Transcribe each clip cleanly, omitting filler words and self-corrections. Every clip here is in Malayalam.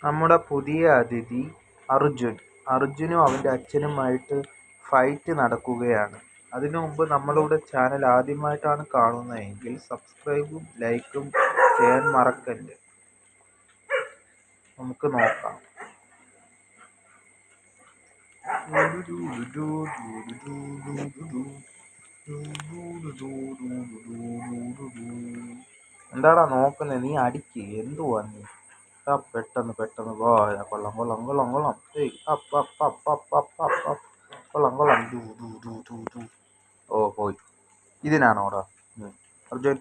നമ്മുടെ പുതിയ അതിഥി അർജുൻ. അർജുനും അവൻ്റെ അച്ഛനുമായിട്ട് ഫൈറ്റ് നടക്കുകയാണ്. അതിനു മുമ്പ് നമ്മളുടെ ചാനൽ ആദ്യമായിട്ടാണ് കാണുന്നതെങ്കിൽ സബ്സ്ക്രൈബും ലൈക്കും ചെയ്യാൻ മറക്കല്ല്. നമുക്ക് നോക്കാം. എന്താടാ നോക്കുന്നത്? നീ അടിക്ക്. എന്തുവാ നീ? പെട്ടെന്ന് വാ. കൊള്ളാം. കൊള്ളാം. ഓ പോയി. ഇതിനാണോടാ? അർജുൻ,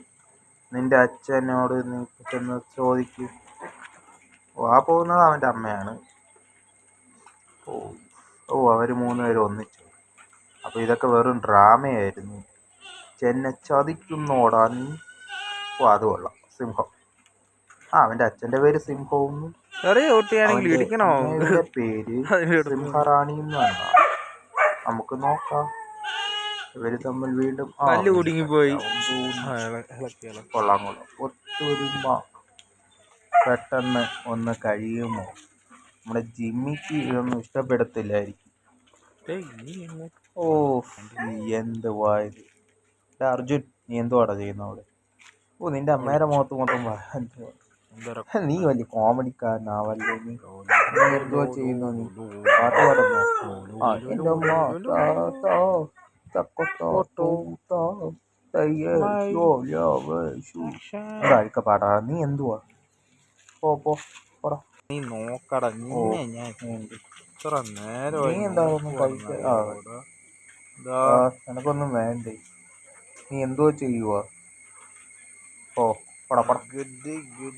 നിന്റെ അച്ഛനോട് നീ ചെന്ന് ചോദിക്കും. ആ പോകുന്നത് അവൻ്റെ അമ്മയാണ്. അവർ മൂന്നുപേരും ഒന്നിച്ചു. അപ്പോൾ ഇതൊക്കെ വെറും ഡ്രാമയായിരുന്നു. എന്നെ ചതിക്കുന്നോടാ നീ? അത് കൊള്ളാം. സിംഹം. അവൻ്റെ അച്ഛൻ്റെ പേര് സിംഹവും അവൻ്റെ പേര് സിംഹറാണി എന്നാണ്. നമുക്ക് നോക്കാം. ഇവര് തമ്മിൽ വീണ്ടും കൊള്ളാം. ഒത്തൊരുമ പെട്ടെന്ന് ഒന്ന് കഴിയുമോ? നമ്മുടെ ജിമ്മിക്ക് ഇതൊന്നും ഇഷ്ടപ്പെടത്തില്ലായിരിക്കും. ഓ എന്തുവായത്? അർജുൻ, നീ എന്തുവാടാ ചെയ്യുന്ന അവിടെ? നിന്റെ അമ്മേടെ മുഖത്ത് മൊത്തം നീ വലിയ കോമഡിക്കാരനാവല്ലേ? നീ എന്തുവാ ചെയ്യുന്നു? നീ പാട്ട് പാടുന്നു? എൻ്റെ അമ്മ പാടാ. നീ എന്തുവാ? പോടാ. നീ നോക്കടാ. ഞാൻ ഇത്ര നേരം നീ എന്താ ഒന്നും കഴിക്കാ? എനക്കൊന്നും വേണ്ടേ. നീ എന്തോ ചെയ്യുവാ?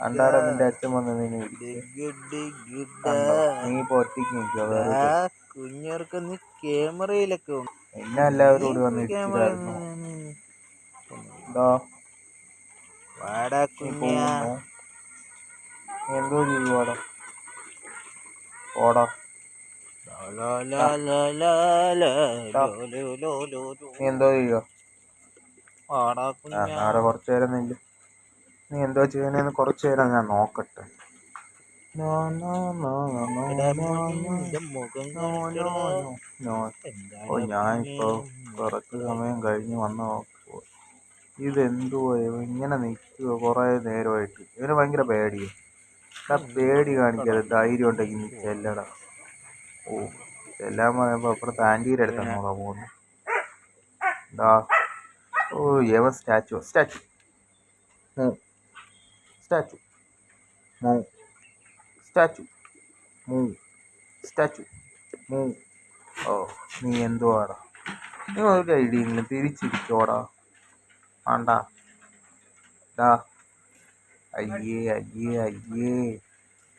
അണ്ടാടെ നിന്റെ അച്ഛൻ വന്ന് നിന്നെ നീ ഇപ്പൊ ഒറ്റയ്ക്ക് നിൽക്കുക. കുഞ്ഞർക്ക് നീ ക്യാമറയിലൊക്കെ എന്നെ എല്ലാവരും കൂടി വന്ന് ഇടിച്ചിട്ടായിരുന്നു. നീ എന്തോ ചെയ്യുവാടാ? ഓടാ. നീ എന്തോ ചെയ്യുക? അവിടെ കുറച്ചു നേരം നില്ല. നീ എന്തോ ചെയ്യണേന്ന് കുറച്ചു നേരം ഞാൻ നോക്കട്ടെ. ഞാനിപ്പോ കുറച്ച് സമയം കഴിഞ്ഞ് വന്ന് നോക്കുവോ. ഇതെന്തുവാ ഇങ്ങനെ നിൽക്കുക കുറേ നേരമായിട്ട്? ഇവന് ഭയങ്കര പേടിയോ? പേടി കാണിക്കാതെ ധൈര്യം ഉണ്ടെങ്കിൽ നീ ചെല്ലടാ. ചെല്ലാൻ പറയുമ്പോ അപ്പുറത്ത് ആൻറ്റീരെ അടുത്താണ് പോകുന്നു. യവൻ സ്റ്റാച്ചു നീ എന്തുവാടാ? നീ ഒരു ഐഡിയ ഇല്ല. തിരിച്ചിരിക്കോടാ. ആണ്ടാ. അയ്യേ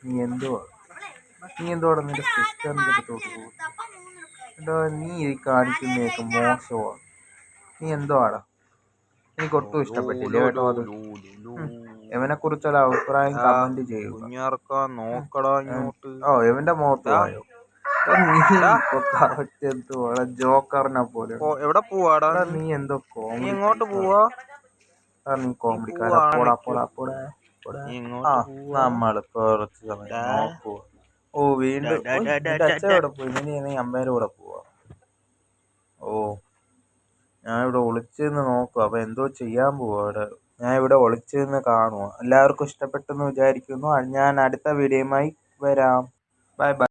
നീ എന്തുവാടാ നിന്റെ സിസ്റ്ററിൻ്റെ അടുത്തോട്ട് പോകും? നീ കാണിക്കുന്നതൊക്കെ മോശമാണ്. നീ എന്തുവാടാ? എനിക്ക് ഒട്ടും ഇഷ്ടപ്പെട്ടില്ല കേട്ടോ. അത് ഇവനെ കുറിച്ചുള്ള അഭിപ്രായം കമന്റ് ചെയ്യുക. ഇവന്റെ മുഖത്ത് പോയോ? എന്തുവാടാ ജോക്കറിനെ പോലെ? എവിടെ പോവാടാ നീ? എന്തോ കോമഡി. എങ്ങോട്ട് പോവാ? നീ കോമഡിക്കാരാ. പോടാ. നമ്മള് കുറച്ച് സമയം നോക്കുക. വീണ്ടും നിന്റെ അച്ഛൻ എവിടെ പോയി? നീ അമ്മേടെ കൂടെ പോവാ? ഞാൻ ഇവിടെ ഒളിച്ചിരുന്ന് നോക്കുക. അപ്പൊ എന്തോ ചെയ്യാൻ പോവാ അവിടെ. ഞാൻ ഇവിടെ ഒളിച്ചിരുന്ന് കാണുക. എല്ലാവർക്കും ഇഷ്ടപ്പെട്ടെന്ന് വിചാരിക്കുന്നു. ഞാൻ അടുത്ത വീഡിയോയുമായി വരാം. ബൈ.